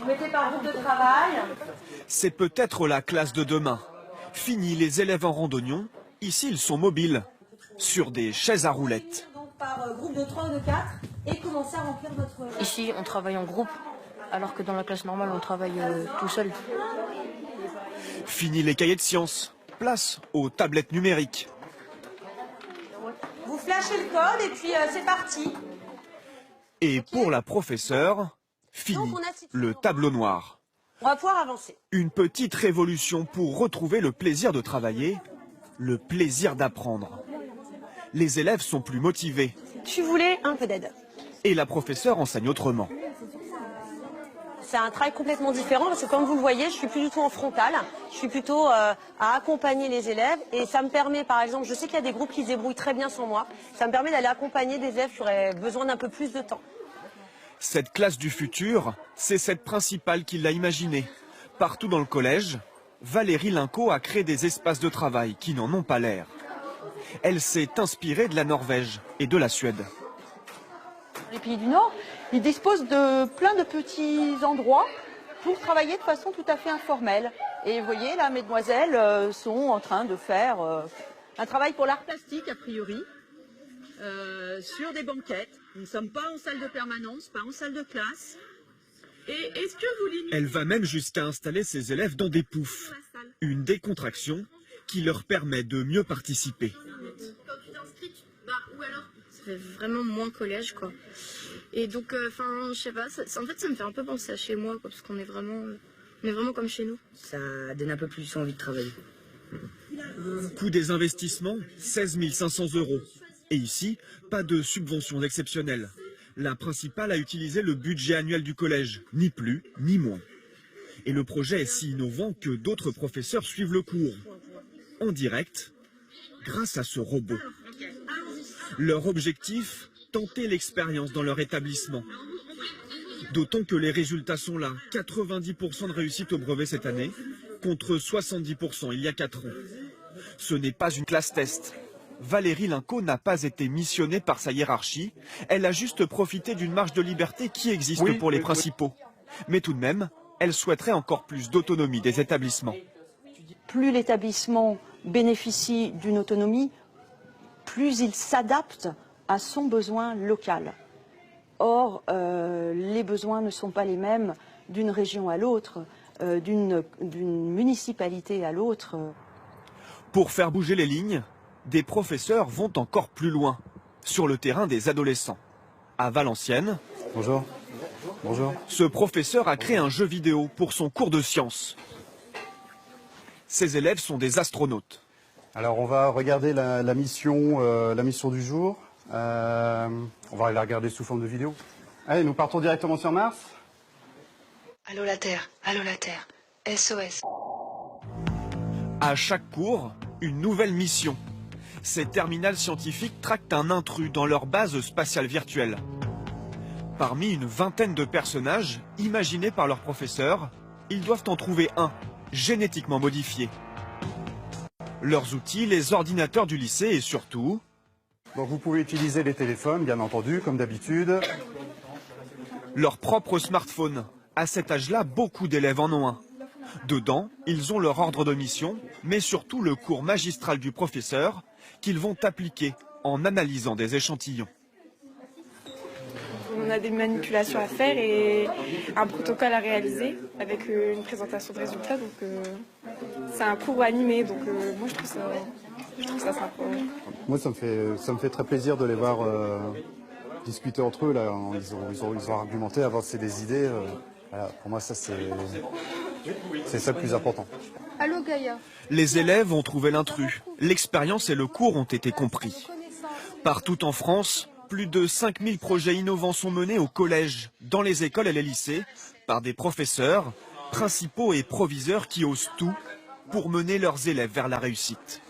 mettez par groupe de travail. C'est peut-être la classe de demain. Fini les élèves en randonnion, ici ils sont mobiles, sur des chaises à roulettes. Donc par groupe de 3 ou de 4 et commencez à remplir votre... Ici, on travaille en groupe, alors que dans la classe normale, on travaille tout seul. Fini les cahiers de sciences, place aux tablettes numériques. Vous flashez le code et puis c'est parti. Et pour la professeure, fini le tableau noir. On va pouvoir avancer. Une petite révolution pour retrouver le plaisir de travailler, le plaisir d'apprendre. Les élèves sont plus motivés. Tu voulais un peu d'aide. Et la professeure enseigne autrement. C'est un travail complètement différent parce que comme vous le voyez, je suis plus du tout en frontal. Je suis plutôt à accompagner les élèves et ça me permet, par exemple, je sais qu'il y a des groupes qui se débrouillent très bien sans moi. Ça me permet d'aller accompagner des élèves qui auraient besoin d'un peu plus de temps. Cette classe du futur, c'est cette principale qui l'a imaginée. Partout dans le collège, Valérie Linco a créé des espaces de travail qui n'en ont pas l'air. Elle s'est inspirée de la Norvège et de la Suède. Les pays du Nord, ils disposent de plein de petits endroits pour travailler de façon tout à fait informelle. Et vous voyez, là, mesdemoiselles sont en train de faire un travail pour l'art plastique, a priori, sur des banquettes. Nous ne sommes pas en salle de permanence, pas en salle de classe. Et est-ce que vous limitez... Elle va même jusqu'à installer ses élèves dans des poufs. Une décontraction qui leur permet de mieux participer. Ça fait vraiment moins collège, quoi. Et donc, je sais pas, en fait, ça me fait un peu penser à chez moi, quoi, parce qu'on est vraiment comme chez nous. Ça donne un peu plus envie de travailler. Coût des investissements, 16 500 €. Et ici, pas de subventions exceptionnelles. La principale a utilisé le budget annuel du collège, ni plus, ni moins. Et le projet est si innovant que d'autres professeurs suivent le cours. En direct, grâce à ce robot. Leur objectif, tenter l'expérience dans leur établissement. D'autant que les résultats sont là. 90% de réussite au brevet cette année, contre 70% il y a 4 ans. Ce n'est pas une classe test. Valérie Linco n'a pas été missionnée par sa hiérarchie. Elle a juste profité d'une marge de liberté qui existe pour les principaux. Mais tout de même, elle souhaiterait encore plus d'autonomie des établissements. Plus l'établissement bénéficie d'une autonomie, plus il s'adapte à son besoin local. Or, les besoins ne sont pas les mêmes d'une région à l'autre, d'une municipalité à l'autre. Pour faire bouger les lignes, des professeurs vont encore plus loin, sur le terrain des adolescents. À Valenciennes, bonjour. Bonjour. Ce professeur a créé un jeu vidéo pour son cours de sciences. Ses élèves sont des astronautes. Alors on va regarder la mission du jour. On va la regarder sous forme de vidéo. Allez, nous partons directement sur Mars. Allô la Terre, SOS. À chaque cours, une nouvelle mission. Ces terminales scientifiques traquent un intrus dans leur base spatiale virtuelle. Parmi une vingtaine de personnages imaginés par leurs professeurs, ils doivent en trouver un, génétiquement modifié. Leurs outils, les ordinateurs du lycée et surtout... Donc vous pouvez utiliser les téléphones, bien entendu, comme d'habitude. Leur propre smartphone. À cet âge-là, beaucoup d'élèves en ont un. Dedans, ils ont leur ordre de mission, mais surtout le cours magistral du professeur qu'ils vont appliquer en analysant des échantillons. On a des manipulations à faire et un protocole à réaliser avec une présentation de résultats. Donc c'est un cours animé, donc moi je trouve ça sympa. Moi ça me fait très plaisir de les voir discuter entre eux. Là. Ils ont argumenté, avancer des idées. Voilà, pour moi ça c'est ça le plus important. Allô Gaïa. Les élèves ont trouvé l'intrus. L'expérience et le cours ont été compris. Partout en France, plus de 5000 projets innovants sont menés au collège, dans les écoles et les lycées, par des professeurs, principaux et proviseurs qui osent tout pour mener leurs élèves vers la réussite.